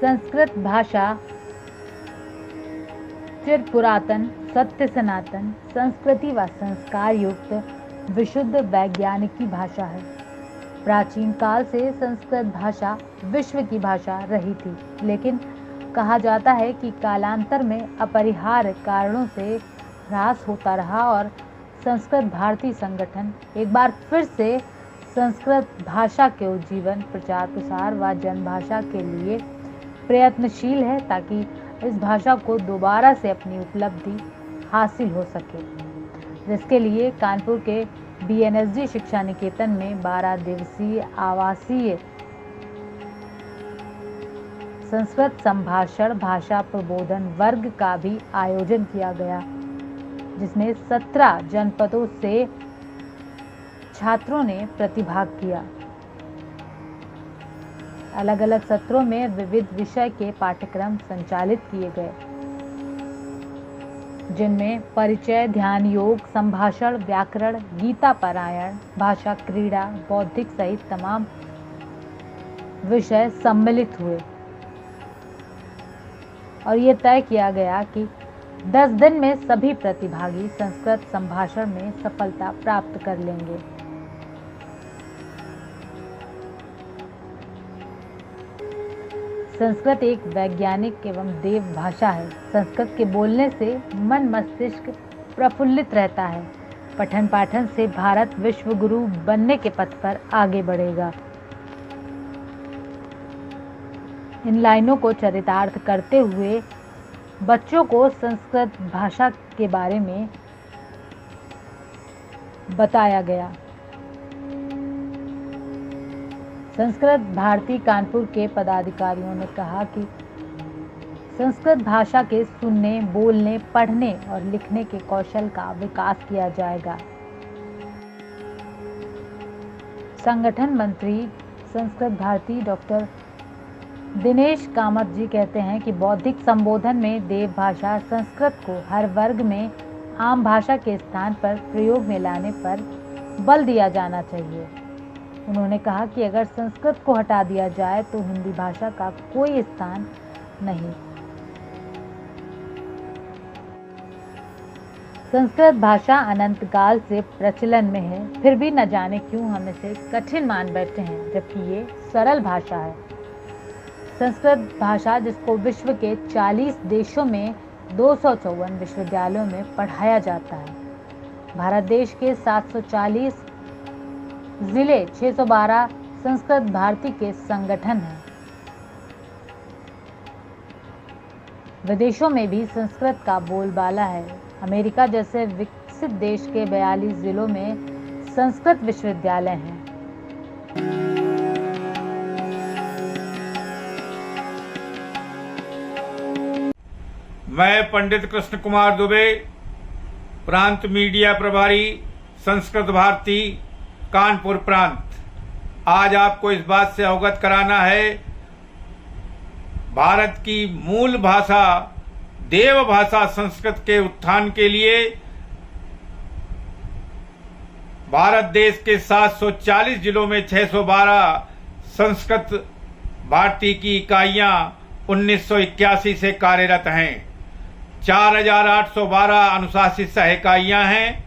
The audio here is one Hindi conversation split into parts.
संस्कृत भाषा चिर पुरातन, सत्य सनातन, संस्कृति व संस्कार युक्त विशुद्ध वैज्ञानिकी भाषा है। प्राचीन काल से संस्कृत भाषा विश्व की भाषा रही थी, लेकिन कहा जाता है कि कालांतर में अपरिहार्य कारणों से ह्रास होता रहा और संस्कृत भारती संगठन एक बार फिर से संस्कृत भाषा के उज्जीवन, प्रचार प्रसार व जनभाषा के लिए प्रयत्नशील है, ताकि इस भाषा को दोबारा से अपनी उपलब्धि हासिल हो सके, जिसके लिए कानपुर के BNSD शिक्षा निकेतन में 12 दिवसीय आवासीय संस्कृत संभाषण भाषा प्रबोधन वर्ग का भी आयोजन किया गया, जिसमें 17 जनपदों से छात्रों ने प्रतिभाग किया। अलग अलग सत्रों में विविध विषय के पाठ्यक्रम संचालित किए गए, जिनमें परिचय, ध्यान योग, संभाषण, व्याकरण, गीता पारायण, भाषा, क्रीड़ा, बौद्धिक सहित तमाम विषय सम्मिलित हुए और ये तय किया गया कि 10 दिन में सभी प्रतिभागी संस्कृत संभाषण में सफलता प्राप्त कर लेंगे। संस्कृत एक वैज्ञानिक एवं देव भाषा है। संस्कृत के बोलने से मन मस्तिष्क प्रफुल्लित रहता है। पठन पाठन से भारत विश्व गुरु बनने के पथ पर आगे बढ़ेगा। इन लाइनों को चरितार्थ करते हुए बच्चों को संस्कृत भाषा के बारे में बताया गया। संस्कृत भारती कानपुर के पदाधिकारियों ने कहा कि संस्कृत भाषा के सुनने, बोलने, पढ़ने और लिखने के कौशल का विकास किया जाएगा। संगठन मंत्री संस्कृत भारती डॉक्टर दिनेश कामत जी कहते हैं कि बौद्धिक संबोधन में देव भाषा संस्कृत को हर वर्ग में आम भाषा के स्थान पर प्रयोग में लाने पर बल दिया जाना चाहिए। उन्होंने कहा कि अगर संस्कृत को हटा दिया जाए तो हिंदी भाषा का कोई स्थान नहीं। संस्कृत भाषा अनंत काल से प्रचलन में है, फिर भी न जाने क्यों हम इसे कठिन मान बैठे हैं, जबकि ये सरल भाषा है। संस्कृत भाषा जिसको विश्व के 40 देशों में 254 विश्वविद्यालयों में पढ़ाया जाता है। भारत देश के 740 जिले 612 संस्कृत भारती के संगठन हैं। विदेशों में भी संस्कृत का बोलबाला है। अमेरिका जैसे विकसित देश के 42 जिलों में संस्कृत विश्वविद्यालय हैं। मैं पंडित कृष्ण कुमार दुबे, प्रांत मीडिया प्रभारी, संस्कृत भारती कानपुर प्रांत, आज आपको इस बात से अवगत कराना है, भारत की मूल भाषा देव भाषा संस्कृत के उत्थान के लिए भारत देश के 740 जिलों में 612 संस्कृत भारती की इकाइयां 1981 से कार्यरत हैं। 4812 अनुशासित सह इकाइयां हैं।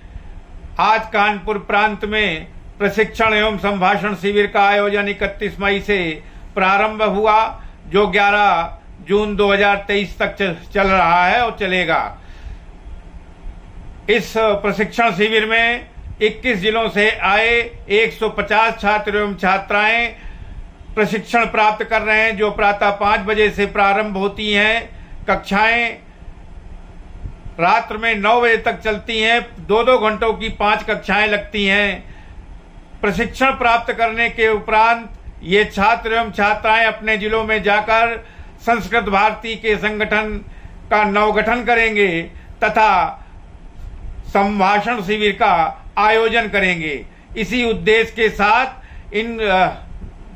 आज कानपुर प्रांत में प्रशिक्षण एवं संभाषण शिविर का आयोजन 31 मई से प्रारंभ हुआ, जो 11 जून 2023 तक चल रहा है और चलेगा। इस प्रशिक्षण शिविर में 21 जिलों से आए 150 छात्र एवं छात्राएं प्रशिक्षण प्राप्त कर रहे हैं, जो प्रातः 5 बजे से प्रारंभ होती हैं। कक्षाएं रात्र में 9 बजे तक चलती हैं। 2-2 घंटों की 5 कक्षाएं लगती हैं। प्रशिक्षण प्राप्त करने के उपरांत ये छात्र एवं छात्राएं अपने जिलों में जाकर संस्कृत भारती के संगठन का नवगठन करेंगे तथा संभाषण शिविर का आयोजन करेंगे। इसी उद्देश्य के साथ इन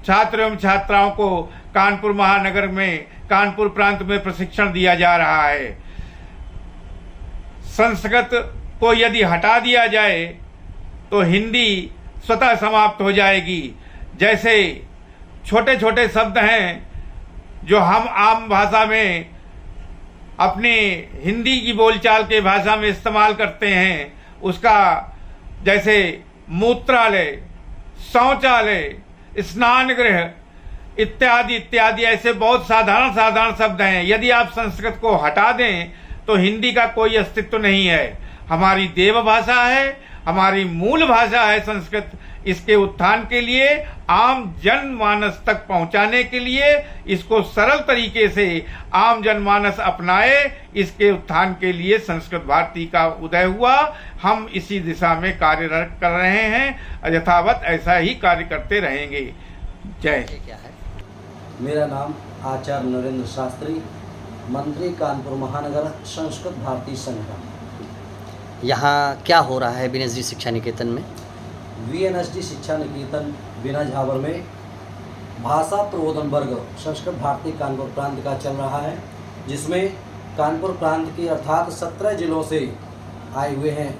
छात्र एवं छात्राओं को कानपुर महानगर में कानपुर प्रांत में प्रशिक्षण दिया जा रहा है। संस्कृत को यदि हटा दिया जाए तो हिंदी स्वतः समाप्त हो जाएगी। जैसे छोटे छोटे शब्द हैं जो हम आम भाषा में अपने हिंदी की बोलचाल के भाषा में इस्तेमाल करते हैं, उसका जैसे मूत्रालय, शौचालय, स्नान गृह इत्यादि इत्यादि ऐसे बहुत साधारण साधारण शब्द हैं। यदि आप संस्कृत को हटा दें तो हिंदी का कोई अस्तित्व नहीं है। हमारी देव भाषा है, हमारी मूल भाषा है संस्कृत। इसके उत्थान के लिए, आम जनमानस तक पहुंचाने के लिए, इसको सरल तरीके से आम जनमानस अपनाए, इसके उत्थान के लिए संस्कृत भारती का उदय हुआ। हम इसी दिशा में कार्यरत कर रहे हैं, यथावत ऐसा ही कार्य करते रहेंगे। जय। क्या है? मेरा नाम आचार्य नरेंद्र शास्त्री, मंत्री कानपुर महानगर, संस्कृत भारती संघ का। यहाँ क्या हो रहा है बीएनएसडी शिक्षा निकेतन में? वीएनएसडी शिक्षा निकेतन बिना झावर में भाषा प्रबोधन वर्ग संस्कृत भारती कानपुर प्रांत का चल रहा है, जिसमें कानपुर प्रांत के अर्थात 17 जिलों से आए हुए हैं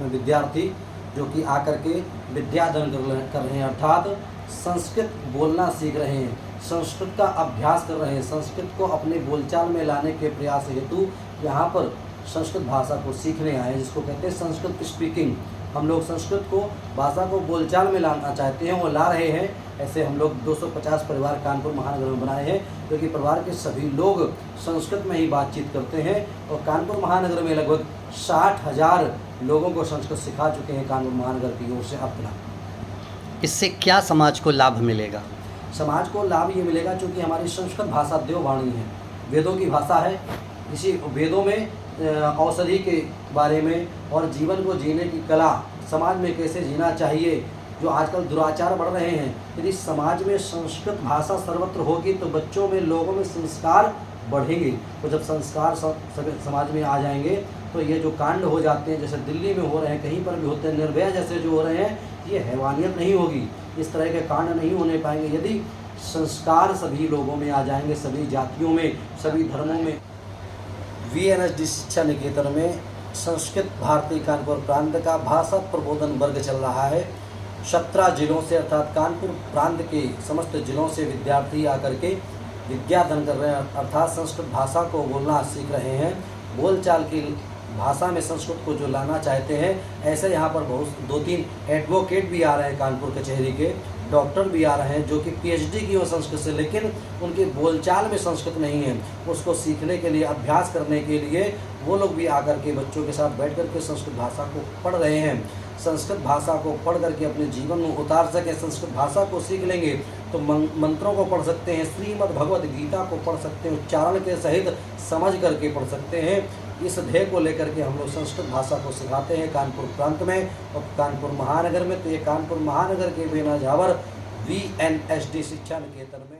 विद्यार्थी, जो कि आकर के विद्यादान कर रहे हैं, अर्थात संस्कृत बोलना सीख रहे हैं, संस्कृत का अभ्यास कर रहे हैं, संस्कृत को अपने बोलचाल में लाने के प्रयास हेतु यहाँ पर संस्कृत भाषा को सीखने आए हैं, जिसको कहते हैं संस्कृत स्पीकिंग। हम लोग संस्कृत को भाषा को बोलचाल में लाना चाहते हैं और ला रहे हैं। ऐसे हम लोग 250 परिवार कानपुर महानगर में बनाए हैं, क्योंकि परिवार के सभी लोग संस्कृत में ही बातचीत करते हैं और कानपुर महानगर में लगभग 60,000 लोगों को संस्कृत सिखा चुके हैं कानपुर महानगर की ओर से अब तक। इससे क्या समाज को लाभ मिलेगा? समाज को लाभ ये मिलेगा क्योंकि हमारी संस्कृत भाषा देववाणी है, वेदों की भाषा है। इसी वेदों में औषधि के बारे में और जीवन को जीने की कला, समाज में कैसे जीना चाहिए, जो आजकल दुराचार बढ़ रहे हैं, यदि समाज में संस्कृत भाषा सर्वत्र होगी तो बच्चों में, लोगों में संस्कार बढ़ेंगे। तो जब संस्कार समाज में आ जाएंगे तो ये जो कांड हो जाते हैं, जैसे दिल्ली में हो रहे हैं, कहीं पर भी होते हैं, निर्भया जैसे जो हो रहे हैं, ये हैवानियत नहीं होगी, इस तरह के कांड नहीं होने पाएंगे यदि संस्कार सभी लोगों में आ जाएंगे, सभी जातियों में, सभी धर्मों में। वीएनएसडी शिक्षा निकेतन में संस्कृत भारती कानपुर प्रांत का भाषा प्रबोधन वर्ग चल रहा है। 17 जिलों से अर्थात कानपुर प्रांत के समस्त जिलों से विद्यार्थी आकर के विद्यादान कर रहे हैं, अर्थात संस्कृत भाषा को बोलना सीख रहे हैं। बोलचाल की भाषा में संस्कृत को जो लाना चाहते हैं, ऐसे यहाँ पर बहुत 2-3 एडवोकेट भी आ रहे हैं, कानपुर कचहरी के डॉक्टर भी आ रहे हैं, जो कि पीएचडी की हो संस्कृत से, लेकिन उनकी बोलचाल में संस्कृत नहीं है। उसको सीखने के लिए, अभ्यास करने के लिए वो लोग भी आकर के बच्चों के साथ बैठ कर के संस्कृत भाषा को पढ़ रहे हैं। संस्कृत भाषा को पढ़ करके अपने जीवन में उतार सकें, संस्कृत भाषा को सीख लेंगे तो मंत्रों को पढ़ सकते हैं, श्रीमद् भगवद गीता को पढ़ सकते हैं, उच्चारण के सहित समझ करके पढ़ सकते हैं। इस ध्येय को लेकर के हम लोग संस्कृत भाषा को सिखाते हैं कानपुर प्रांत में और कानपुर महानगर में। तो ये कानपुर महानगर के बेना झावर वीएनएसडी शिक्षा निकेतन में